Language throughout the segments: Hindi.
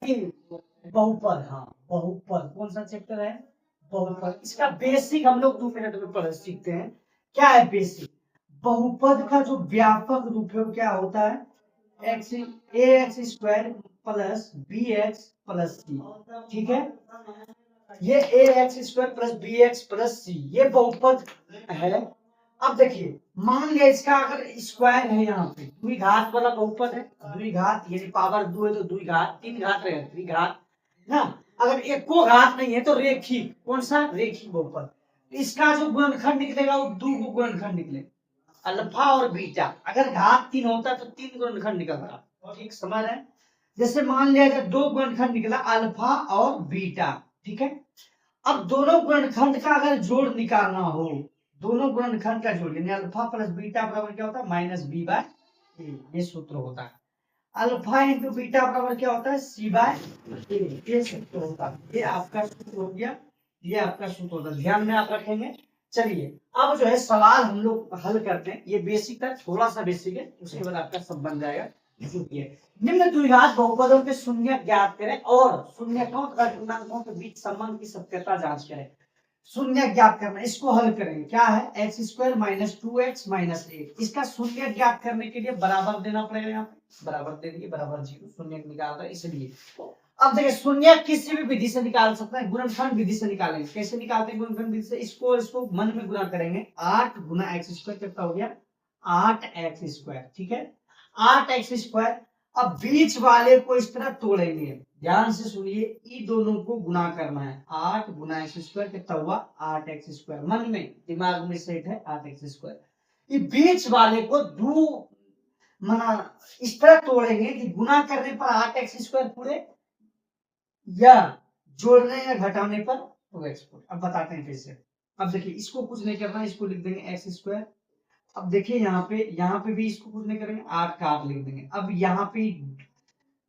बहुपद, हाँ बहुपद कौन सा चैप्टर है, बहुपद। इसका बेसिक हम लोग 2 मिनट में पढ़ सीखते हैं। क्या है बेसिक? बहुपद का जो व्यापक रूप है वो क्या होता है, X A X square plus B X plus C. ठीक है, ये A X square plus B X plus C ये बहुपद है। अब देखिए मान लिया इसका अगर स्क्वायर है, यहाँ पे द्विघात वाला बहुपद है, द्विघात यानी पावर 2 है तो द्विघात, 3 घात रहेगा द्विघात ना। अगर एक को घात नहीं है तो रेखिक, कौन सा रेखिक बहुपद। इसका जो गुणनखंड निकलेगा वो 2 को गुणनखंड निकलेगा, अल्फा और बीटा। अगर घात 3 होता है तो 3 गुणनखंड निकलता। ठीक समझ रहे हैं? जैसे मान लिया जाए 2 गुणनखंड निकला अल्फा और बीटा। ठीक है, अब दोनों गुणनखंड का अगर जोड़ निकालना हो, दोनों गुणनखंड का जोड़ यानी अल्फा प्लस बीटा बराबर क्या होता है, माइनस बी बाय ए। ये सूत्र होता है। अल्फा इंटू बीटा बराबर क्या होता है, सी बाय ए। ये सूत्र होता है। ये आपका सूत्र हो गया, ये आपका सूत्र होता है, ध्यान में आप रखेंगे। चलिए अब जो है सवाल हम लोग हल करते हैं। ये बेसिक है, थोड़ा सा बेसिक है, उसके बाद आपका सब बन जाएगा। निम्न द्विघात बहुपदों के शून्य ज्ञात करें और शून्यकों तथा पूर्णांकों के बीच संबंध की सत्यता जांच करें। शून्य ज्ञात करना, इसको हल करेंगे। क्या है, x square minus 2x minus 8। इसका शून्य ज्ञात करने के लिए बराबर देना पड़ेगा। यहाँ पे बराबर दे दिए, बराबर 0, शून्य निकाल रहा है इसलिए। अब देखिए शून्य किसी भी विधि से निकाल सकते हैं, गुणनखंड विधि से निकालेंगे। कैसे निकालते हैं गुणनखंड विधि से, इसको मन में गुणा करेंगे। 8 गुना एक्स स्क्वायर कितना हो गया, 8x स्क्वायर। ठीक है, 8x स्क्वायर। अब बीच वाले को इस तरह तोड़ेंगे, ध्यान से सुनिए, ई दोनों को गुना करना है। 8 गुना एक्स स्क्वायर कितना हुआ, 8x स्क्वायर। मन में दिमाग में सेट है 8x स्क्वायर। ये बीच वाले को दो मना इस तरह तोड़ेंगे कि गुना करने पर 8x स्क्वायर पूरे या जोड़ने या घटाने पर 2x पूरे। अब बताते हैं कैसे। अब देखिए इसको कुछ नहीं करना, इसको लिख देंगे एक्स स्क्वायर। अब देखिए यहाँ पे भी इसको कुछ नहीं करेंगे, 8 का 8 लिख देंगे। अब यहाँ पे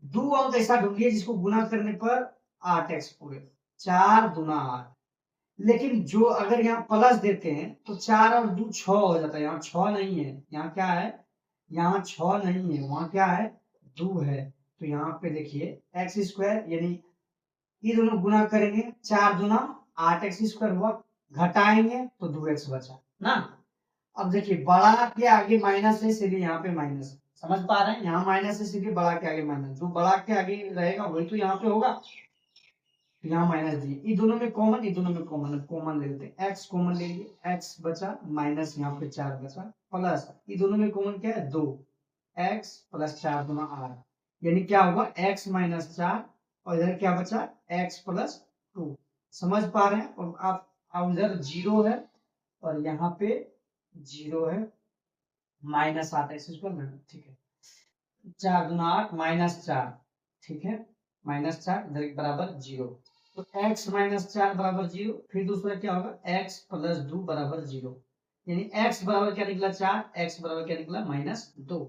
2 अंक ऐसा ढूंढिए जिसको गुना करने पर 8x पूरे, 4 गुना 8। लेकिन जो अगर यहाँ प्लस देते हैं तो 4 और 2 6 हो जाता है। यहाँ 6 नहीं है, यहाँ क्या है, यहाँ 6 नहीं है, वहां क्या है, 2 है। तो यहाँ पे देखिए एक्स स्क्वायर यानी ये दोनों गुना करेंगे, 4 गुना 8x स्क्वायर हुआ, घटाएंगे तो 2x बचा ना। अब देखिए बड़ा के आगे माइनस है इसलिए यहाँ पे माइनस, समझ पा रहे हैं, यहाँ माइनस है इसलिए बड़ा के आगे माइनस, जो बड़ा के आगे रहेगा वही तो यहाँ पे होगा। तो यहाँ माइनस दिए, ये दोनों में कॉमन, ये दोनों में कॉमन, कॉमन ले लेते हैं, x कॉमन ले लिए, x बचा माइनस यहाँ पे 4 बचा प्लस ये दोनों में कॉमन क्या है 2, x प्लस 4 गुना 8 यानी क्या होगा x माइनस 4 और इधर क्या बचा x प्लस 2। समझ पा रहे हैं? और आप इधर 0 है और यहाँ पे 0 है, माइनस 8x स्क्वायर। ठीक है, 4 गुना 8 माइनस 4। ठीक है, माइनस 4 इधर बराबर 0। तो x माइनस 4 बराबर 0। फिर दूसरा क्या होगा, x प्लस 2 बराबर 0 यानी x बराबर क्या निकला 4, x बराबर क्या निकला माइनस 2।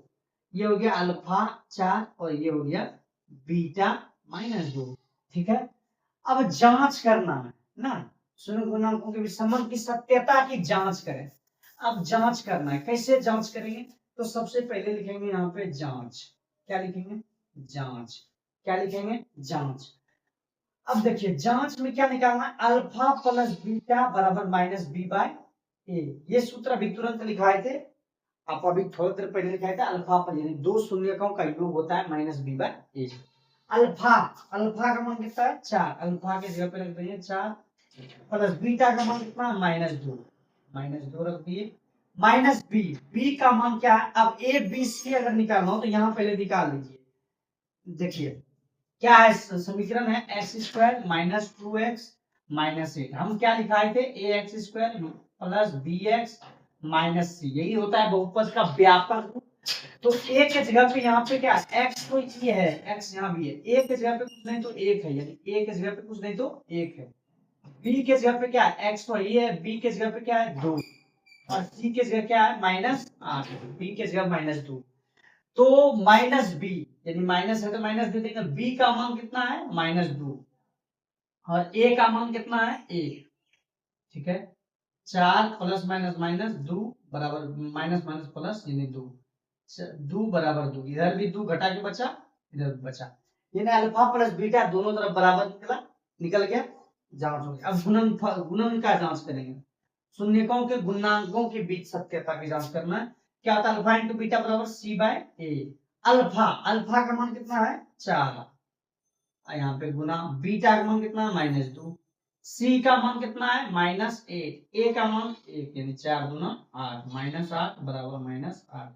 ये हो गया अल्फा 4 और ये हो गया बीटा माइनस 2। ठीक है, अब जांच करना है ना, शून्य गुणांकों के संबंध की सत्यता की जांच करें। अब जांच करना है, कैसे जांच करेंगे, तो सबसे पहले लिखेंगे यहाँ पे जांच। क्या लिखेंगे, जांच। क्या लिखेंगे, जांच। अब देखिए जांच में क्या निकालना है, अल्फा प्लस बीटा बराबर माइनस बी बाय ए। ये सूत्र अभी तुरंत लिखाए थे, आप अभी थोड़ी देर पहले लिखाए थे। अल्फा पर यानी दो शून्यकों का योग होता है माइनस बी बाय ए। अल्फा, अल्फा का मान कितना है 4, अल्फा के जगह पे रख देंगे 4 प्लस बीटा का मान कितना माइनस 2, माइनस 2 रख दिए, माइनस बी, बी का मान क्या है। अब ए बी सी अगर निकालना हो तो यहाँ पहले निकाल लीजिए। देखिए क्या है, समीकरण है x square minus 2x minus 8। हम क्या लिखाए थे, A X square plus B X minus C. यही होता है बहुपद का व्यापक रूप। तो ए के जगह पे यहाँ पे क्या है, x तो ये है, x यहाँ भी है, a के जगह पे कुछ नहीं तो 1 है, यानी a के जगह पे कुछ नहीं तो 1 है। b के जगह पे क्या है, x तो ये है, b के जगह पे क्या है 2 और c के जगह क्या है माइनस 8, b के जगह माइनस 2। तो माइनस बी यानी माइनस है तो माइनस दे देंगे। बी का मान कितना है माइनस 2 और ए का मान कितना है 1। ठीक है, 4 प्लस माइनस माइनस 2 बराबर माइनस माइनस प्लस यानी 2, 2 बराबर 2, इधर भी 2 घटा के बचा, इधर भी बचा। यानी अल्फा प्लस बीटा दोनों तरफ बराबर निकल गया, जांच हो गई। अब गुणन का जांच करेंगे, शून्यकों के गुणांकों के बीच सत्यता की जांच करना है। क्या होता है अल्फा इंटू बीटा बराबर सी बाय ए। अल्फा अल्फा का मान कितना है 4, यहाँ पे गुना बीटा का मान कितना है -2, सी का मान कितना है -8, ए का मान 1, यानी 4 दूना 8, -8 बराबर -8।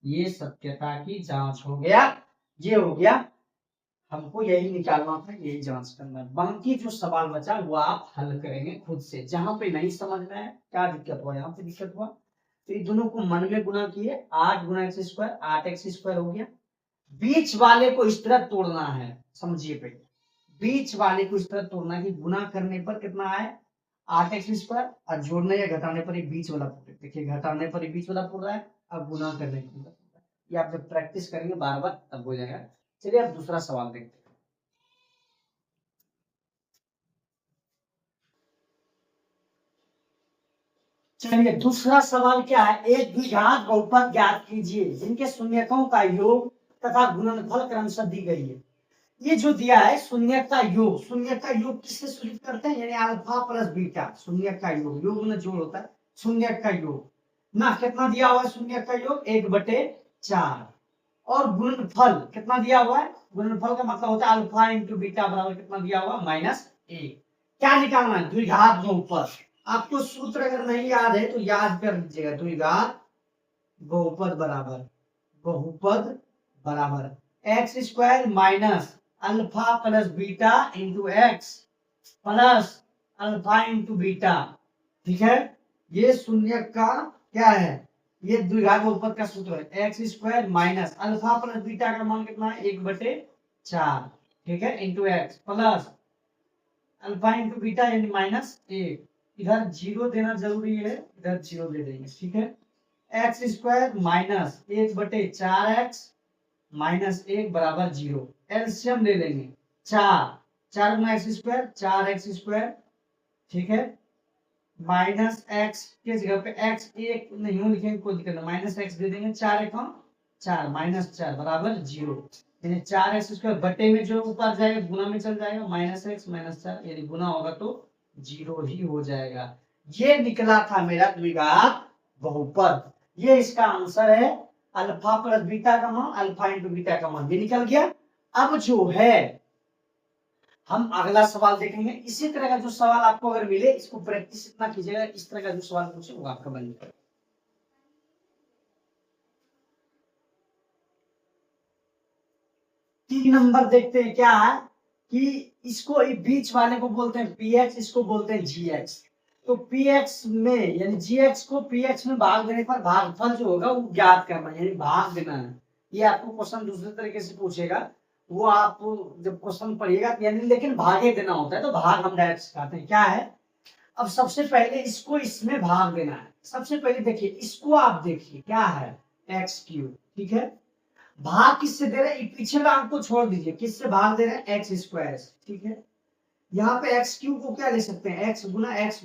ये सत्यता की जांच हो गया, ये हो गया। हमको यही निकालना था, यही जांच करना है। बाकी जो सवाल बचा वो आप हल करेंगे खुद से। जहां पे नहीं समझ में है क्या दिक्कत हुआ, यहाँ पे दिक्कत हुआ तो ये दोनों को मन में गुना किए, 8 गुना एक्स स्क्वायर 8x² हो गया। बीच वाले को इस तरह तोड़ना है, समझिए पहले बीच वाले को इस तरह तोड़ना कि गुना करने पर कितना आए 8x² और जोड़ने या घटाने पर ये बीच वाला पूरा, देखिए घटाने पर ये बीच वाला पूरा है, अब गुना करने पर ये आप जब प्रैक्टिस करेंगे बार बार तब हो जाएगा। चलिए अब दूसरा सवाल देखते हैं। चलिए दूसरा सवाल क्या है, एक द्विघात बहुपद ज्ञात कीजिए जिनके शून्यकों का योग तथा गुणनफल क्रमशः दी गई है। ये जो दिया है शून्यक का योग, शून्यक का योग किससे सूचित करते हैं, यानी अल्फा प्लस बीटा, शून्यक का योग, योग में जोड़ होता है, शून्यक का योग ना कितना दिया हुआ है, शून्यक का योग 1/4 और गुणनफल कितना दिया हुआ है, गुणनफल का मतलब होता है अल्फा इंटू बीटा बराबर कितना दिया हुआ -1। क्या निकालना है, द्विघात बहुपद। आपको सूत्र अगर नहीं याद है तो याद कर लीजिएगा, द्विघात बहुपद बराबर, बहुपद बराबर x² minus alpha plus beta into x plus alpha into beta. ठीक है, ये शून्यक का क्या है, ये द्विघात बहुपद का सूत्र है, x² minus alpha plus beta का मान कितना है 1/4, ठीक है, into x plus alpha into beta यानी -1। इधर 0 देना जरूरी है, इधर 0 दे देंगे, ठीक है। x² माइनस 1/4x माइनस 1 बराबर 0। एलसीएम ले लेंगे, 4 गुना x², 4x², ठीक है, माइनस x के जगह पे x 1 नहीं लिखेंगे कोई दिक्कत नहीं, -x दे देंगे, 4 4 -4 बराबर 0। यानी 4x² बटे में जो ऊपर जाएगा गुना में चल जाएगा, -x -4 यानी गुना होगा तो 0 ही हो जाएगा। ये निकला था मेरा द्विघात बहुपद, ये इसका आंसर है। अल्फा प्लस बीटा का मान, अल्फा इंटू बीटा का मान, ये निकल गया। अब जो है हम अगला सवाल देखेंगे। इसी तरह का जो सवाल आपको अगर मिले इसको प्रैक्टिस इतना कीजिएगा, इस तरह का जो सवाल पूछे वो आपका बन जाएगा। 3 नंबर देखते हैं क्या है कि इसको बीच वाले को बोलते हैं px, इसको बोलते हैं gx। तो px में यानी gx को px में भाग देने पर भागफल जो होगा वो ज्ञात करना है, यानी भाग देना है। ये आपको क्वेश्चन दूसरे तरीके से पूछेगा, वो आप जब क्वेश्चन पढ़िएगा यानी, लेकिन भागे देना होता है तो भाग हम डायरेक्ट सिखाते हैं। क्या है, अब सबसे पहले इसको इसमें भाग देना है। सबसे पहले देखिए इसको, आप देखिए क्या है x3, ठीक है, भाग किससे दे रहे हैं, पिछले अंक को छोड़ दीजिए, किससे भाग दे रहे हैं x², ठीक है। यहाँ पे x³ को क्या लिख सकते हैं, x गुना x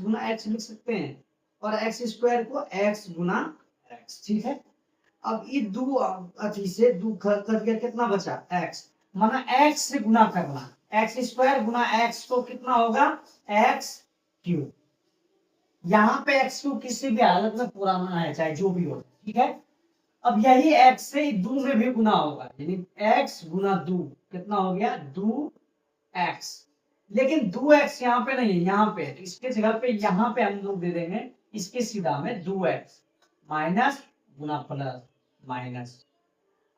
लिख सकते हैं, और x² को x गुना x, ठीक है। अब ये दो अथी से दो करके कितना बचा x, माना x से गुना करना, x² गुना x तो कितना होगा x³। यहाँ पे x³ किसी भी हालत में पुराना है चाहे जो भी हो, ठीक है। अब यही x से 2 में भी गुना होगा, यानी x गुना 2 कितना हो गया 2x। लेकिन 2x यहाँ पे नहीं है, यहाँ पे, इसके जगह पे यहाँ पे हम लोग दे देंगे इसके सीधा में 2x माइनस गुना प्लस माइनस।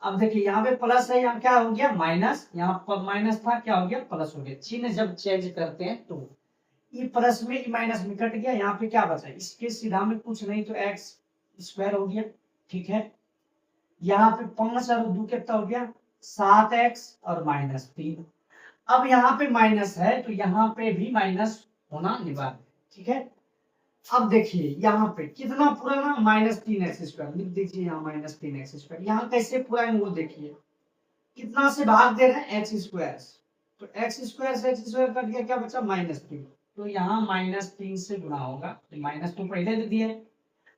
अब देखिए यहाँ पे प्लस है, यहाँ क्या हो गया माइनस, यहाँ पर माइनस था क्या हो गया प्लस हो गया। चिन्ह जब चेंज करते हैं तो ये प्लस में माइनस में कट गया, यहाँ पे क्या बचा, इसके सीधा में कुछ नहीं तो x² हो गया, ठीक है। यहाँ पे 5 और 2 कितना हो गया 7x और -3। अब यहाँ पे माइनस है तो यहाँ पे भी माइनस होना अनिवार्य, ठीक है। अब देखिए यहाँ पे कितना पुराना -3x², लिख दीजिए यहाँ -3x²। यहाँ कैसे पूरा है वो देखिए, कितना से भाग दे रहे हैं x², तो x² से x² कट गया, क्या बचा -3, तो यहाँ -3 से गुना होगा, तो माइनस तो पहले दे दिए,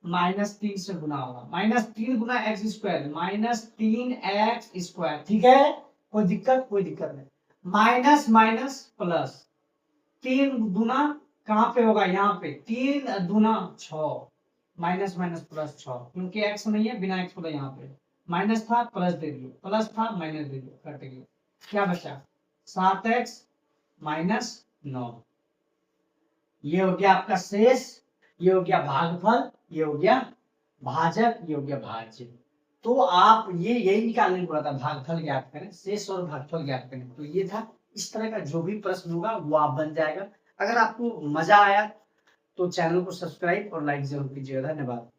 -3 से गुना होगा, -3 गुना x² -3x², ठीक है। कोई दिक्कत नहीं। माइनस माइनस प्लस, 3 दूना कहाँ पे होगा, यहाँ पे 3 दूना 6, माइनस माइनस प्लस 6, क्योंकि एक्स नहीं है, बिना एक्स बोला यहाँ पे माइनस था प्लस दे दियो, प्लस था माइनस दे दियो, कट गया। क्या बचा 7x माइनस 9। ये हो गया आपका शेष, ये हो गया भागफल, ये हो गया भाजक, ये हो गया भाज्य। तो आप ये यही निकालने को बोला था, भागफल ज्ञात करें, शेष और भागफल ज्ञात करें। तो ये था, इस तरह का जो भी प्रश्न होगा वो आप बन जाएगा। अगर आपको मजा आया तो चैनल को सब्सक्राइब और लाइक जरूर कीजिएगा। धन्यवाद।